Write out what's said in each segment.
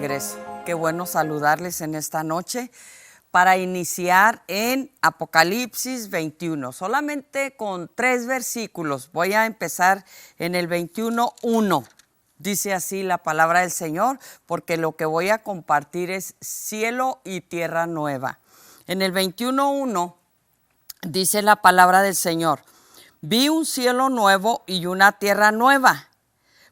regreso. Qué bueno saludarles en esta noche para iniciar en Apocalipsis 21. Solamente con 3 versículos. Voy a empezar en el 21:1. Dice así la palabra del Señor, porque lo que voy a compartir es cielo y tierra nueva. En el 21:1 dice la palabra del Señor: vi un cielo nuevo y una tierra nueva,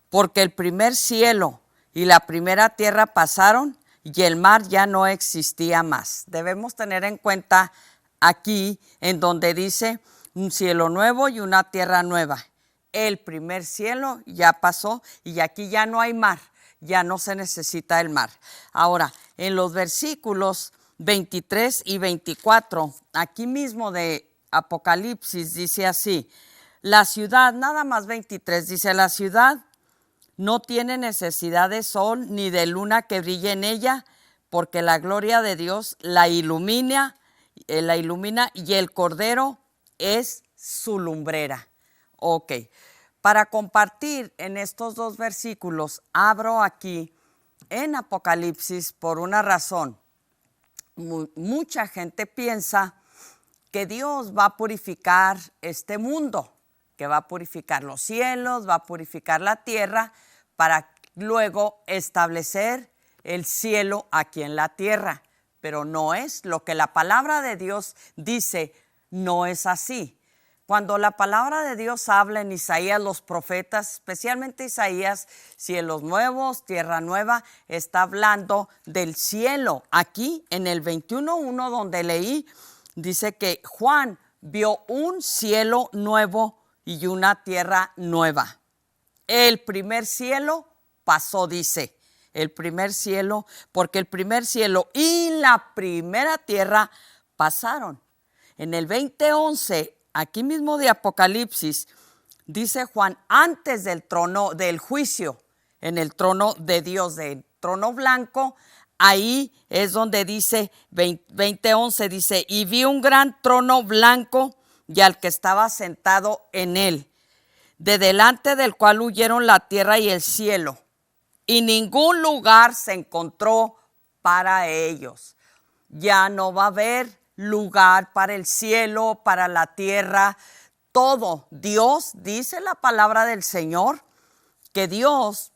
porque el primer cielo y la primera tierra pasaron y el mar ya no existía más. Debemos tener en cuenta aquí en donde dice un cielo nuevo y una tierra nueva. El primer cielo ya pasó y aquí ya no hay mar, ya no se necesita el mar. Ahora, en los versículos 23 y 24, aquí mismo de Apocalipsis dice así: la ciudad, nada más 23, dice: la ciudad no tiene necesidad de sol ni de luna que brille en ella, porque la gloria de Dios la ilumina y el Cordero es su lumbrera. Ok, para compartir en estos 2 versículos, abro aquí en Apocalipsis por una razón. Mucha gente piensa que Dios va a purificar este mundo, que va a purificar los cielos, va a purificar la tierra, para luego establecer el cielo aquí en la tierra. Pero no es lo que la palabra de Dios dice, no es así. Cuando la palabra de Dios habla en Isaías, los profetas, especialmente Isaías, cielos nuevos, tierra nueva, está hablando del cielo. Aquí en el 21:1 donde leí, dice que Juan vio un cielo nuevo y una tierra nueva. El primer cielo pasó, dice. El primer cielo, porque el primer cielo y la primera tierra pasaron. En el 20:11, aquí mismo de Apocalipsis, dice Juan, antes del trono del juicio, en el trono de Dios, del trono blanco, ahí es donde dice, 20:11 dice: y vi un gran trono blanco y al que estaba sentado en él, de delante del cual huyeron la tierra y el cielo, y ningún lugar se encontró para ellos. Ya no va a haber lugar para el cielo, para la tierra, todo. Dios, dice la palabra del Señor, que Dios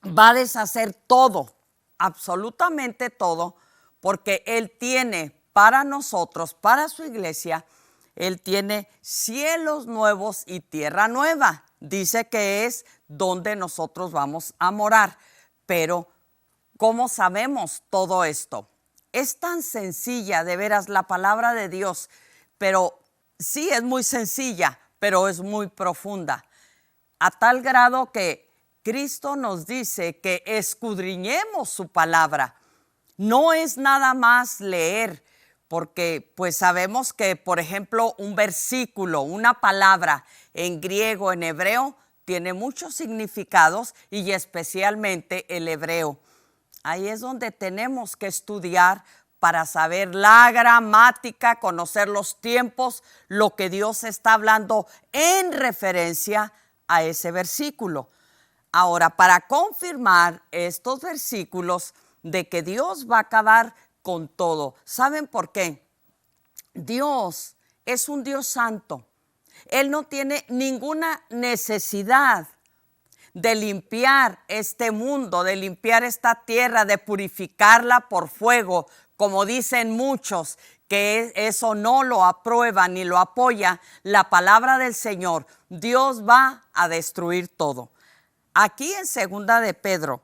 va a deshacer todo, absolutamente todo, porque Él tiene para nosotros, para su iglesia, Él tiene cielos nuevos y tierra nueva. Dice que es donde nosotros vamos a morar. Pero, ¿cómo sabemos todo esto? Es tan sencilla, de veras, la palabra de Dios, pero sí es muy sencilla, pero es muy profunda. A tal grado que Cristo nos dice que escudriñemos su palabra. No es nada más leer, porque pues sabemos que, por ejemplo, un versículo, una palabra en griego, en hebreo, tiene muchos significados y especialmente el hebreo. Ahí es donde tenemos que estudiar para saber la gramática, conocer los tiempos, lo que Dios está hablando en referencia a ese versículo. Ahora, para confirmar estos versículos de que Dios va a acabar con todo, ¿saben por qué? Dios es un Dios santo. Él no tiene ninguna necesidad de limpiar este mundo, de limpiar esta tierra, de purificarla por fuego, como dicen muchos, que eso no lo aprueba ni lo apoya la palabra del Señor. Dios va a destruir todo. Aquí en 2 de Pedro,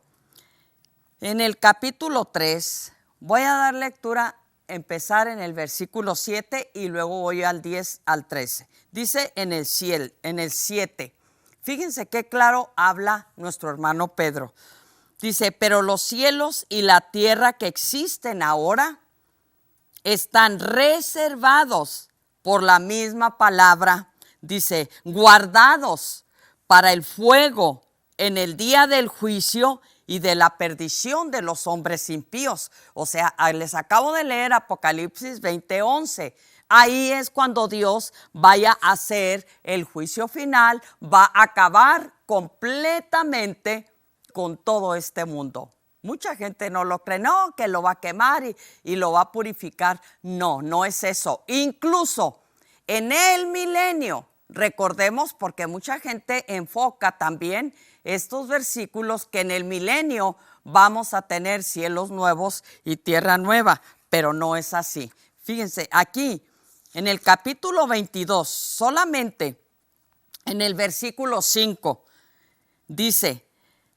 en el capítulo 3, voy a dar lectura, empezar en el versículo 7 y luego voy al 10 al 13. Dice en el 7, fíjense qué claro habla nuestro hermano Pedro. Dice: pero los cielos y la tierra que existen ahora están reservados por la misma palabra. Dice: guardados para el fuego en el día del juicio y de la perdición de los hombres impíos. O sea, les acabo de leer Apocalipsis 20:11. Ahí es cuando Dios vaya a hacer el juicio final, va a acabar completamente con todo este mundo. Mucha gente no lo cree, no, que lo va a quemar y lo va a purificar. No, no es eso. Incluso en el milenio, recordemos, porque mucha gente enfoca también estos versículos, que en el milenio vamos a tener cielos nuevos y tierra nueva, pero no es así. Fíjense, aquí en el capítulo 22, solamente en el versículo 5, dice: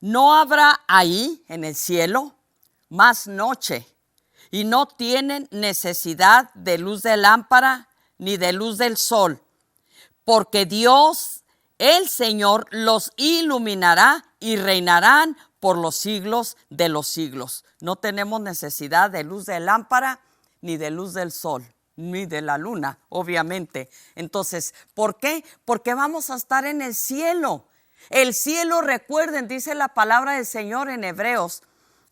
no habrá ahí en el cielo más noche, y no tienen necesidad de luz de lámpara ni de luz del sol, porque Dios, el Señor, los iluminará y reinarán por los siglos de los siglos. No tenemos necesidad de luz de lámpara ni de luz del sol, ni de la luna, obviamente. Entonces, ¿por qué? Porque vamos a estar en el cielo. El cielo, recuerden, dice la palabra del Señor en Hebreos,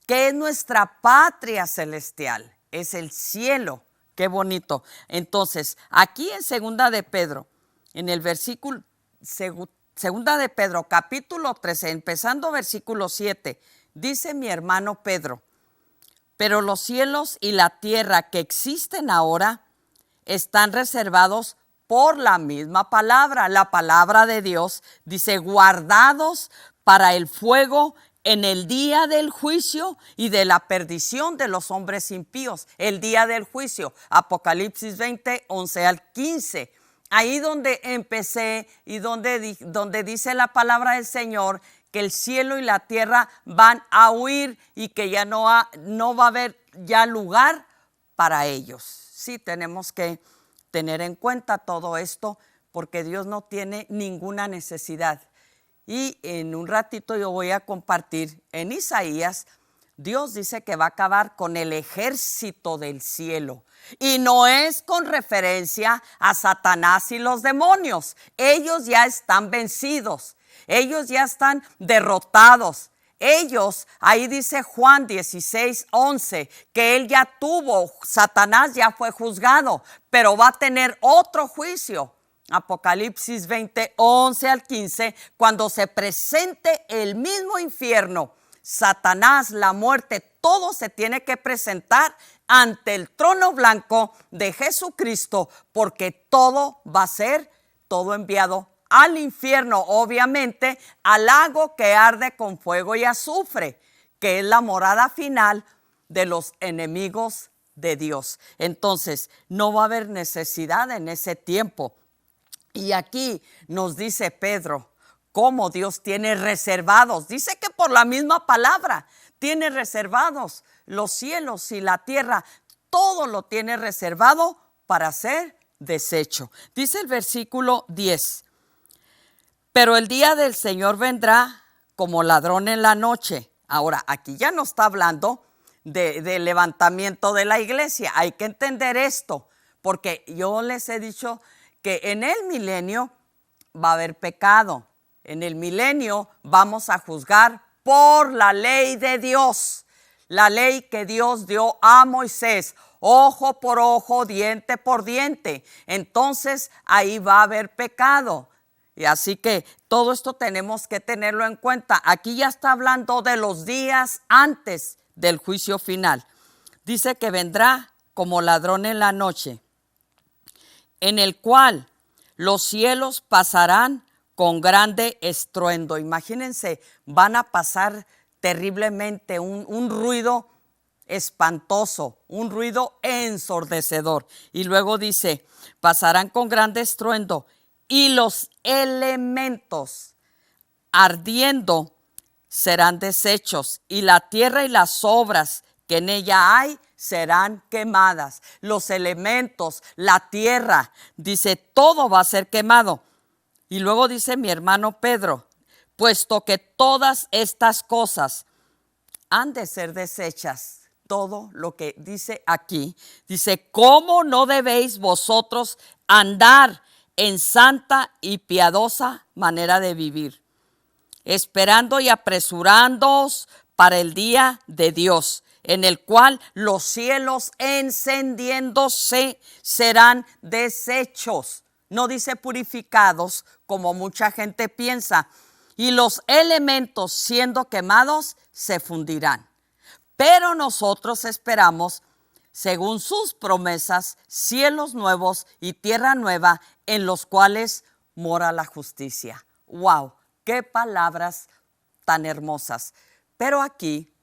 que es nuestra patria celestial, es el cielo. Qué bonito. Entonces, aquí en Segunda de Pedro, en el versículo, Segunda de Pedro, capítulo 13, empezando versículo 7, dice mi hermano Pedro: pero los cielos y la tierra que existen ahora están reservados por la misma palabra, la palabra de Dios, dice, guardados para el fuego en el día del juicio y de la perdición de los hombres impíos. El día del juicio, Apocalipsis 20, 11 al 15. Ahí donde empecé y donde dice la palabra del Señor que el cielo y la tierra van a huir y que ya no va a haber ya lugar para ellos. Sí, tenemos que tener en cuenta todo esto, porque Dios no tiene ninguna necesidad. Y en un ratito yo voy a compartir en Isaías, Dios dice que va a acabar con el ejército del cielo. Y no es con referencia a Satanás y los demonios. Ellos ya están vencidos. Ellos ya están derrotados. Ellos, ahí dice Juan 16, 11, que él ya tuvo, Satanás ya fue juzgado, pero va a tener otro juicio. Apocalipsis 20, 11 al 15, cuando se presente el mismo infierno, Satanás, la muerte, todo se tiene que presentar ante el trono blanco de Jesucristo, porque todo va a ser, todo enviado al infierno, obviamente, al lago que arde con fuego y azufre, que es la morada final de los enemigos de Dios. Entonces, no va a haber necesidad en ese tiempo. Y aquí nos dice Pedro cómo Dios tiene reservados. Dice que por la misma palabra tiene reservados los cielos y la tierra. Todo lo tiene reservado para ser deshecho. Dice el versículo 10. Pero el día del Señor vendrá como ladrón en la noche. Ahora, aquí ya no está hablando del levantamiento de la iglesia. Hay que entender esto, porque yo les he dicho que en el milenio va a haber pecado. En el milenio vamos a juzgar por la ley de Dios. La ley que Dios dio a Moisés. Ojo por ojo, diente por diente. Entonces ahí va a haber pecado. Y así que todo esto tenemos que tenerlo en cuenta. Aquí ya está hablando de los días antes del juicio final. Dice que vendrá como ladrón en la noche, en el cual los cielos pasarán con grande estruendo. Imagínense, van a pasar terriblemente un ruido espantoso, un ruido ensordecedor. Y luego dice, pasarán con grande estruendo, y los elementos ardiendo serán deshechos, y la tierra y las obras que en ella hay serán quemadas. Los elementos, la tierra, dice, todo va a ser quemado. Y luego dice mi hermano Pedro, puesto que todas estas cosas han de ser deshechas. Todo lo que dice aquí, dice, ¿cómo no debéis vosotros andar en santa y piadosa manera de vivir, esperando y apresurándoos para el día de Dios, en el cual los cielos encendiéndose serán deshechos? No dice purificados, como mucha gente piensa, y los elementos siendo quemados se fundirán. pero nosotros esperamos, según sus promesas, cielos nuevos y tierra nueva en los cuales mora la justicia. ¡Wow! ¡Qué palabras tan hermosas! Pero aquí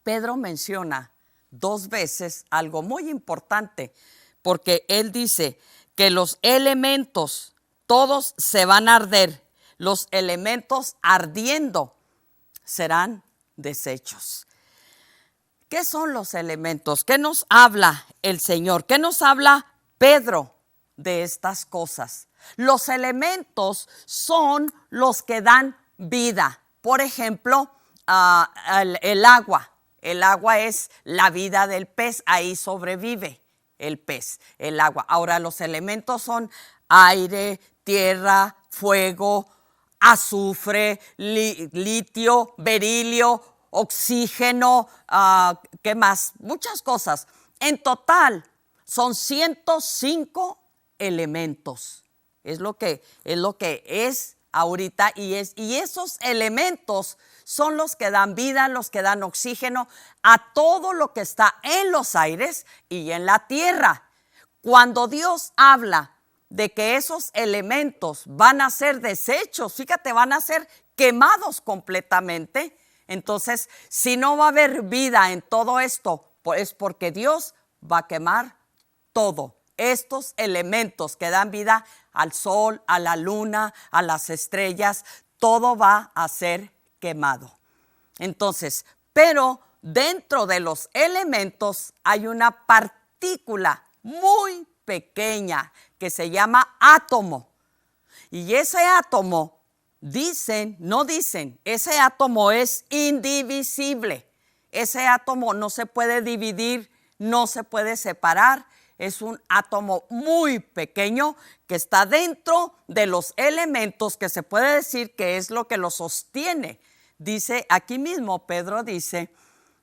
Pedro menciona 2 veces algo muy importante, porque él dice que los elementos todos se van a arder, los elementos ardiendo serán desechos. ¿Qué son los elementos? ¿Qué nos habla el Señor? ¿Qué nos habla Pedro de estas cosas? Los elementos son los que dan vida. Por ejemplo, el agua. El agua es la vida del pez, ahí sobrevive el pez, el agua. Ahora, los elementos son aire, tierra, fuego, azufre, litio, berilio, oxígeno, ¿qué más? Muchas cosas. En total son 105 elementos. Es lo que es ahorita y esos elementos son los que dan vida, los que dan oxígeno a todo lo que está en los aires y en la tierra. Cuando Dios habla de que esos elementos van a ser desechos, fíjate, van a ser quemados completamente. Entonces, si no va a haber vida en todo esto, pues es porque Dios va a quemar todo. Estos elementos que dan vida al sol, a la luna, a las estrellas, todo va a ser quemado. Entonces, pero dentro de los elementos hay una partícula muy pequeña que se llama átomo. Y ese átomo, ese átomo es indivisible. Ese átomo no se puede dividir, no se puede separar. Es un átomo muy pequeño que está dentro de los elementos, que se puede decir que es lo que lo sostiene. Dice aquí mismo, Pedro dice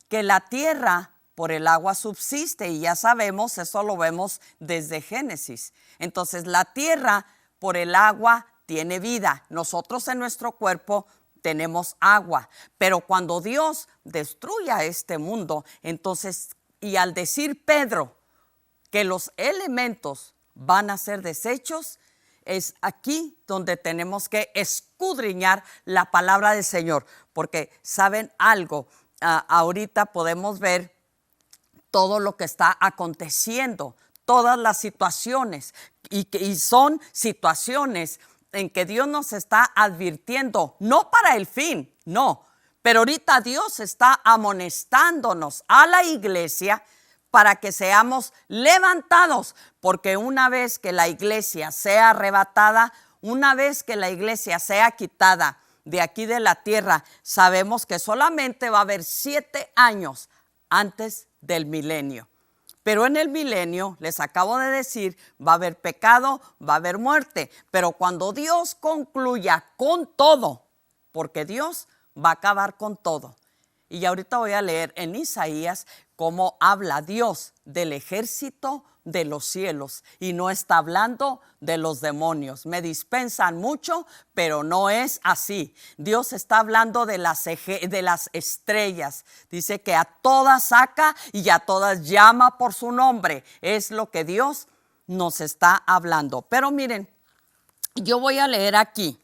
que la tierra por el agua subsiste, y ya sabemos, eso lo vemos desde Génesis. Entonces, la tierra por el agua tiene vida. Nosotros en nuestro cuerpo tenemos agua, pero cuando Dios destruya este mundo, entonces, y al decir Pedro que los elementos van a ser desechos, es aquí donde tenemos que escudriñar la palabra del Señor, porque ¿saben algo? Ahorita podemos ver todo lo que está aconteciendo, todas las situaciones, y son situaciones en que Dios nos está advirtiendo, no para el fin, no, pero ahorita Dios está amonestándonos a la iglesia para que seamos levantados, porque una vez que la iglesia sea arrebatada, una vez que la iglesia sea quitada de aquí de la tierra, sabemos que solamente va a haber 7 años antes del milenio. Pero en el milenio, les acabo de decir, va a haber pecado, va a haber muerte. Pero cuando Dios concluya con todo, porque Dios va a acabar con todo. Y ahorita voy a leer en Isaías cómo habla Dios del ejército de los cielos, y no está hablando de los demonios. Me dispensan mucho, pero no es así. Dios está hablando de las estrellas. Dice que a todas saca y a todas llama por su nombre. Es lo que Dios nos está hablando. Pero miren, yo voy a leer aquí,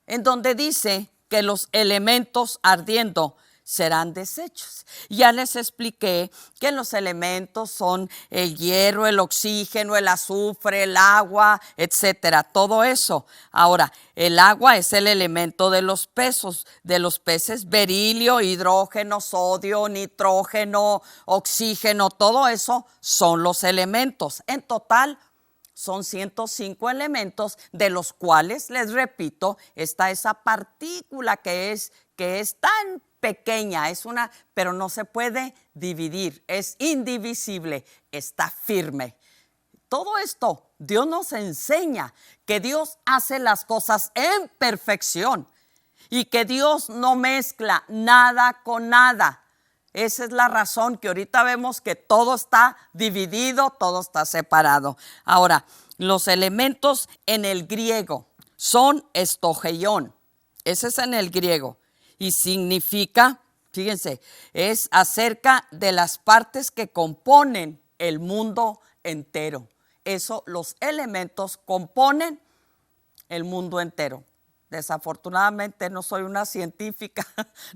en donde dice que los elementos ardiendo serán desechos. Ya les expliqué que los elementos son el hierro, el oxígeno, el azufre, el agua, etcétera, todo eso. Ahora, el agua es el elemento de los peces, berilio, hidrógeno, sodio, nitrógeno, oxígeno, todo eso son los elementos. En total son 105 elementos, de los cuales, les repito, está esa partícula que es tan pequeña, pero no se puede dividir, es indivisible, está firme. Todo esto Dios nos enseña que Dios hace las cosas en perfección y que Dios no mezcla nada con nada. Esa es la razón que ahorita vemos que todo está dividido, todo está separado. Ahora, los elementos en el griego son estogeión. Ese es en el griego. Y significa Fíjense, es acerca de las partes que componen el mundo entero. Eso, los elementos componen el mundo entero. Desafortunadamente no soy una científica,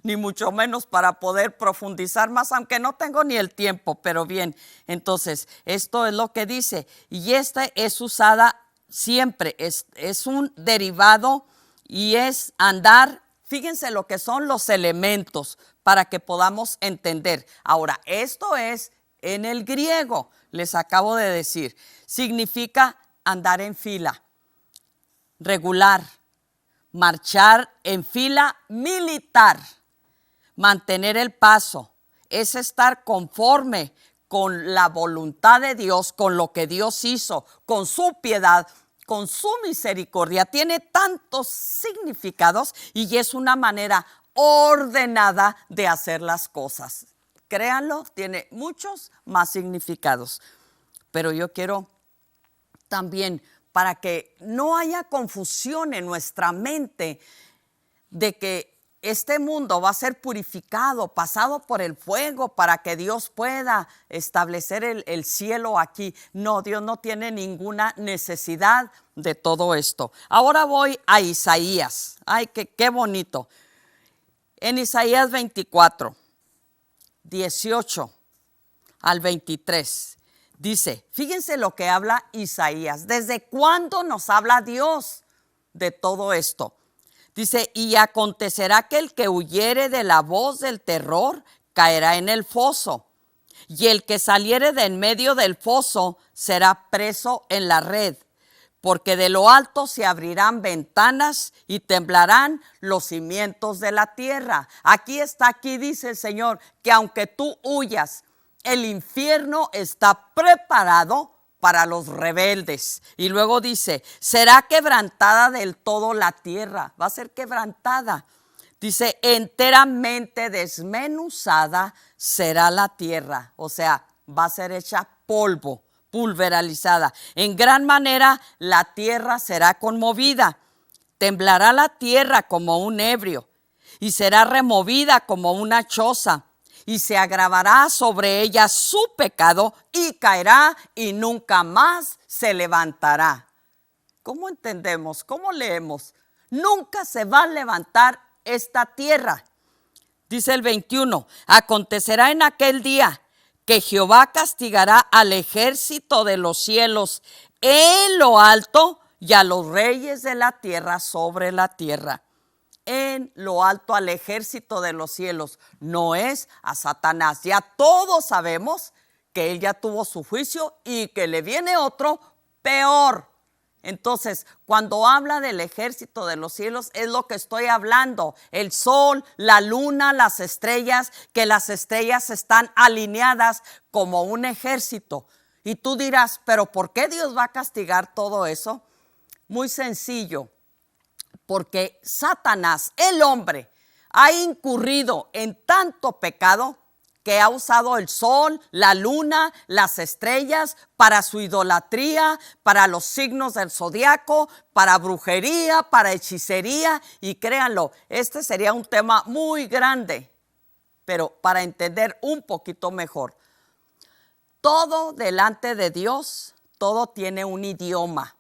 ni mucho menos para poder profundizar más, aunque no tengo ni el tiempo, pero bien, entonces esto es lo que dice, y esta es usada siempre, es un derivado y es andar, fíjense lo que son los elementos para que podamos entender. Ahora, esto es en el griego, les acabo de decir, significa andar en fila, regular, marchar en fila militar, mantener el paso, es estar conforme con la voluntad de Dios, con lo que Dios hizo, con su piedad, con su misericordia. Tiene tantos significados y es una manera ordenada de hacer las cosas. Créanlo, tiene muchos más significados. Pero yo quiero también, para que no haya confusión en nuestra mente de que este mundo va a ser purificado, pasado por el fuego para que Dios pueda establecer el cielo aquí. No, Dios no tiene ninguna necesidad de todo esto. Ahora voy a Isaías. Ay, qué bonito. En Isaías 24, 18 al 23. Dice, fíjense lo que habla Isaías. ¿Desde cuándo nos habla Dios de todo esto? Dice, y acontecerá que el que huyere de la voz del terror caerá en el foso, y el que saliere de en medio del foso será preso en la red, porque de lo alto se abrirán ventanas y temblarán los cimientos de la tierra. Aquí dice el Señor, que aunque tú huyas, el infierno está preparado para los rebeldes. Y luego dice, será quebrantada del todo la tierra. Va a ser quebrantada. Dice, enteramente desmenuzada será la tierra. O sea, va a ser hecha polvo, pulverizada. En gran manera la tierra será conmovida. Temblará la tierra como un ebrio y será removida como una choza. Y se agravará sobre ella su pecado y caerá y nunca más se levantará. ¿Cómo entendemos? ¿Cómo leemos? Nunca se va a levantar esta tierra. Dice el 21, acontecerá en aquel día que Jehová castigará al ejército de los cielos en lo alto y a los reyes de la tierra sobre la tierra. En lo alto al ejército de los cielos, no es a Satanás. Ya todos sabemos que él ya tuvo su juicio y que le viene otro peor. Entonces, cuando habla del ejército de los cielos, es lo que estoy hablando. El sol, la luna, las estrellas, que las estrellas están alineadas como un ejército. Y tú dirás, ¿pero por qué Dios va a castigar todo eso? Muy sencillo. Porque Satanás, el hombre, ha incurrido en tanto pecado que ha usado el sol, la luna, las estrellas para su idolatría, para los signos del zodiaco, para brujería, para hechicería. Y créanlo, este sería un tema muy grande, pero para entender un poquito mejor. Todo delante de Dios, todo tiene un idioma.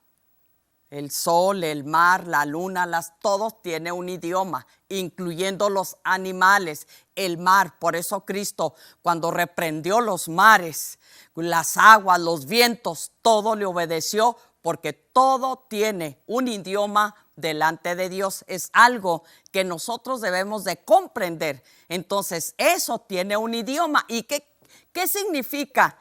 El sol, el mar, la luna, todos tienen un idioma, incluyendo los animales, el mar. Por eso Cristo, cuando reprendió los mares, las aguas, los vientos, todo le obedeció, porque todo tiene un idioma delante de Dios. Es algo que nosotros debemos de comprender. Entonces, eso tiene un idioma. ¿Y qué significa?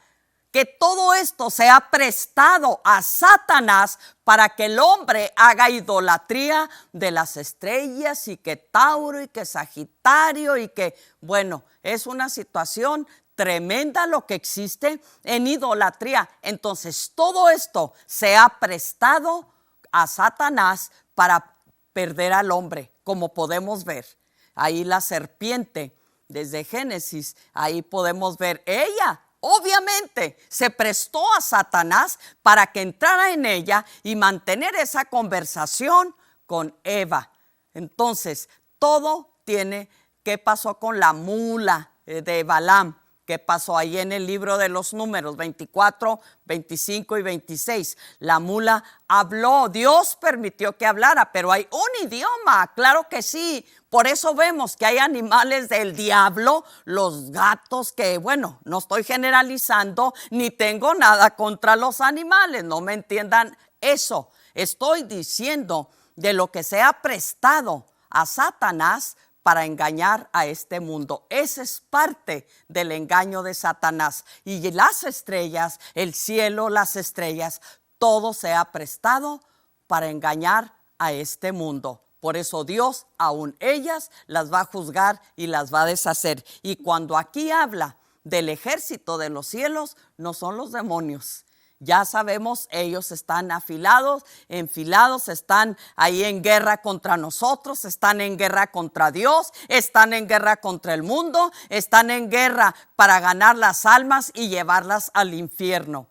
Que todo esto se ha prestado a Satanás para que el hombre haga idolatría de las estrellas y que Tauro y que Sagitario y que, bueno, es una situación tremenda lo que existe en idolatría. Entonces, todo esto se ha prestado a Satanás para perder al hombre, como podemos ver. Ahí la serpiente, desde Génesis, ahí podemos ver, ella obviamente se prestó a Satanás para que entrara en ella y mantener esa conversación con Eva. Entonces, todo tiene ¿Qué pasó con la mula de Balaam? ¿Qué pasó ahí en el libro de los Números 24, 25 y 26? La mula habló, Dios permitió que hablara, pero hay un idioma, claro que sí. Por eso vemos que hay animales del diablo, los gatos, que bueno, no estoy generalizando, ni tengo nada contra los animales, no me entiendan eso. Estoy diciendo de lo que se ha prestado a Satanás para engañar a este mundo. Ese es parte del engaño de Satanás. Y las estrellas, el cielo, las estrellas, todo se ha prestado para engañar a este mundo. Por eso Dios, aún ellas, las va a juzgar y las va a deshacer. Y cuando aquí habla del ejército de los cielos, no son los demonios. Ya sabemos, ellos están afilados, enfilados, están ahí en guerra contra nosotros, están en guerra contra Dios, están en guerra contra el mundo, están en guerra para ganar las almas y llevarlas al infierno.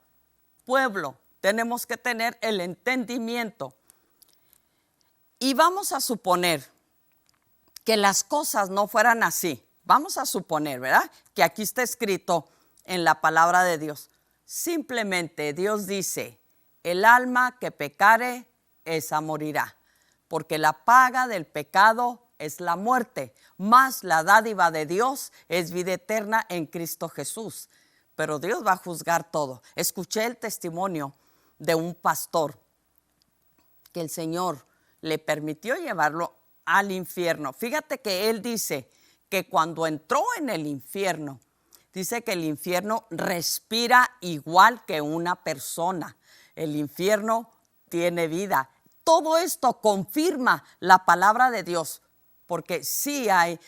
Pueblo, tenemos que tener el entendimiento. Y vamos a suponer que las cosas no fueran así. Vamos a suponer, ¿verdad? Que aquí está escrito en la palabra de Dios. Simplemente Dios dice, el alma que pecare, esa morirá, porque la paga del pecado es la muerte, mas la dádiva de Dios es vida eterna en Cristo Jesús. Pero Dios va a juzgar todo. Escuché el testimonio de un pastor que el Señor le permitió llevarlo al infierno. Fíjate que él dice que cuando entró en el infierno, dice que el infierno respira igual que una persona. El infierno tiene vida. Todo esto confirma la palabra de Dios, porque sí hay.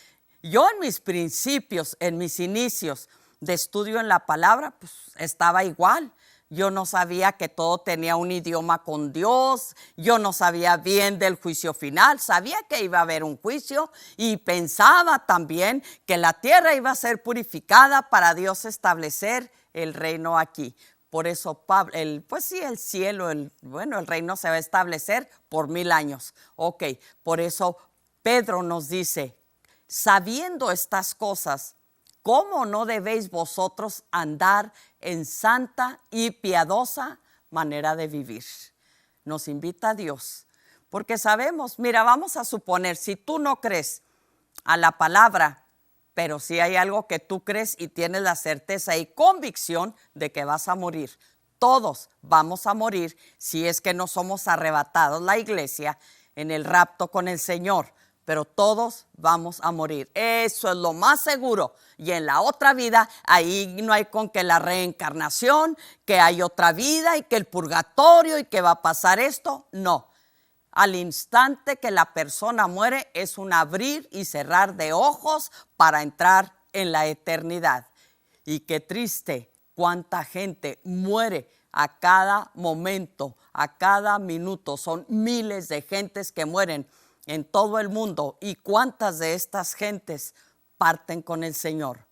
Yo en mis principios, en mis inicios de estudio en la palabra, pues estaba igual. Yo no sabía que todo tenía un idioma con Dios. Yo no sabía bien del juicio final. Sabía que iba a haber un juicio y pensaba también que la tierra iba a ser purificada para Dios establecer el reino aquí. Por eso, Pablo, el cielo, el reino se va a establecer por 1000 años. Ok, por eso Pedro nos dice, sabiendo estas cosas, ¿cómo no debéis vosotros andar en santa y piadosa manera de vivir? Nos invita a Dios, porque sabemos, mira, vamos a suponer, si tú no crees a la palabra, pero si hay algo que tú crees y tienes la certeza y convicción de que vas a morir. Todos vamos a morir si es que no somos arrebatados, la iglesia, en el rapto con el Señor. Pero todos vamos a morir. Eso es lo más seguro. Y en la otra vida, ahí no hay con que la reencarnación, que hay otra vida y que el purgatorio y que va a pasar esto. No. Al instante que la persona muere es un abrir y cerrar de ojos para entrar en la eternidad. Y qué triste cuánta gente muere a cada momento, a cada minuto. Son miles de gentes que mueren en todo el mundo. ¿Y cuántas de estas gentes parten con el Señor?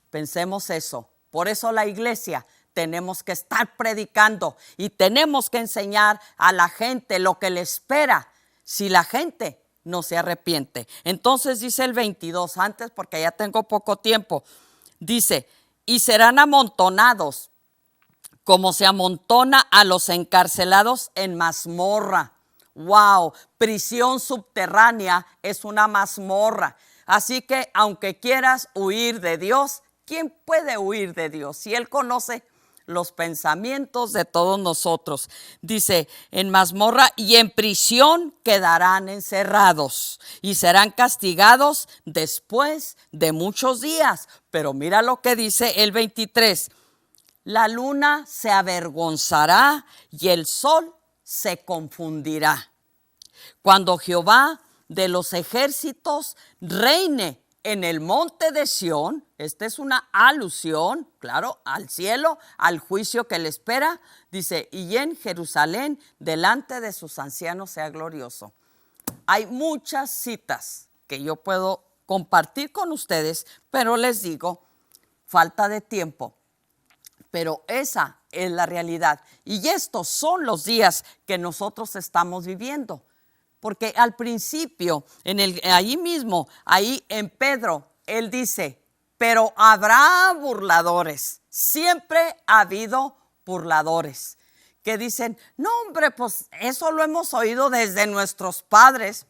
Pensemos eso. Por eso la iglesia tenemos que estar predicando y tenemos que enseñar a la gente lo que le espera si la gente no se arrepiente. Entonces dice el 22, antes porque ya tengo poco tiempo, dice, y serán amontonados como se amontona a los encarcelados en mazmorra. Wow, prisión subterránea es una mazmorra. Así que aunque quieras huir de Dios, ¿quién puede huir de Dios? Si Él conoce los pensamientos de todos nosotros. Dice, en mazmorra y en prisión quedarán encerrados y serán castigados después de muchos días. Pero mira lo que dice el 23. La luna se avergonzará y el sol se confundirá. Cuando Jehová de los ejércitos reine en el monte de Sión, esta es una alusión, claro, al cielo, al juicio que le espera, dice, y en Jerusalén, delante de sus ancianos sea glorioso. Hay muchas citas que yo puedo compartir con ustedes, pero les digo, falta de tiempo. Pero esa es la realidad. Y estos son los días que nosotros estamos viviendo. Porque al principio, allí mismo, ahí en Pedro, él dice, pero habrá burladores. Siempre ha habido burladores que dicen, no hombre, pues eso lo hemos oído desde nuestros padres,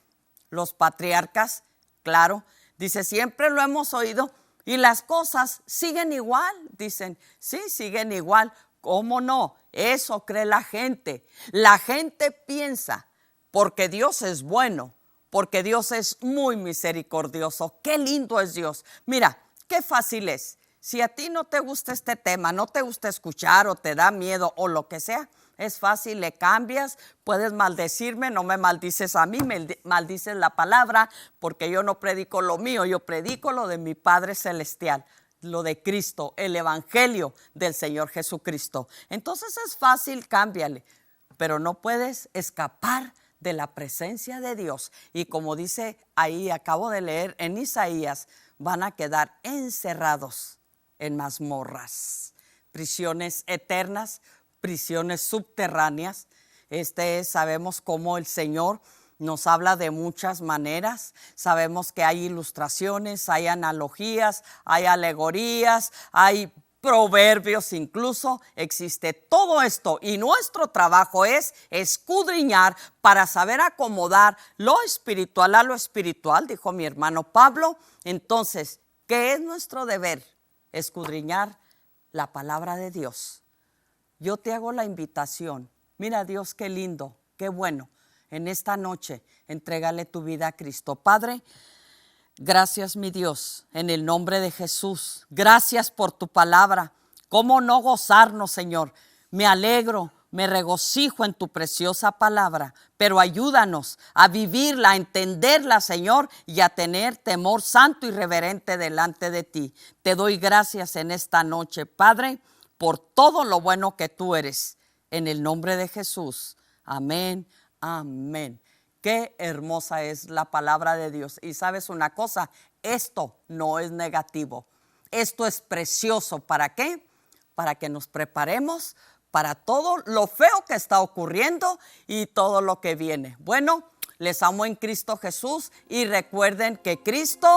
los patriarcas, claro. Dice, siempre lo hemos oído y las cosas siguen igual. Dicen, sí, siguen igual. ¿Cómo no? Eso cree la gente. La gente piensa, porque Dios es bueno, porque Dios es muy misericordioso. Qué lindo es Dios. Mira, qué fácil es. Si a ti no te gusta este tema, no te gusta escuchar o te da miedo o lo que sea, es fácil, le cambias, puedes maldecirme, no me maldices a mí, me maldices la palabra, porque yo no predico lo mío, yo predico lo de mi Padre Celestial, lo de Cristo, el Evangelio del Señor Jesucristo. Entonces es fácil, cámbiale, pero no puedes escapar de la presencia de Dios. Y como dice ahí, acabo de leer en Isaías, van a quedar encerrados en mazmorras, prisiones eternas, prisiones subterráneas. Sabemos cómo el Señor nos habla de muchas maneras. Sabemos que hay ilustraciones, hay analogías, hay alegorías, hay proverbios, incluso existe todo esto. Y nuestro trabajo es escudriñar para saber acomodar lo espiritual a lo espiritual, dijo mi hermano Pablo. Entonces, ¿qué es nuestro deber? Escudriñar la palabra de Dios. Yo te hago la invitación. Mira, Dios, qué lindo, qué bueno. En esta noche, entrégale tu vida a Cristo. Padre, gracias, mi Dios, en el nombre de Jesús. Gracias por tu palabra. ¿Cómo no gozarnos, Señor? Me alegro, me regocijo en tu preciosa palabra, pero ayúdanos a vivirla, a entenderla, Señor, y a tener temor santo y reverente delante de ti. Te doy gracias en esta noche, Padre, por todo lo bueno que tú eres. En el nombre de Jesús. Amén, amén. Qué hermosa es la palabra de Dios. Y sabes una cosa, esto no es negativo. Esto es precioso. ¿Para qué? Para que nos preparemos para todo lo feo que está ocurriendo y todo lo que viene. Bueno, les amo en Cristo Jesús y recuerden que Cristo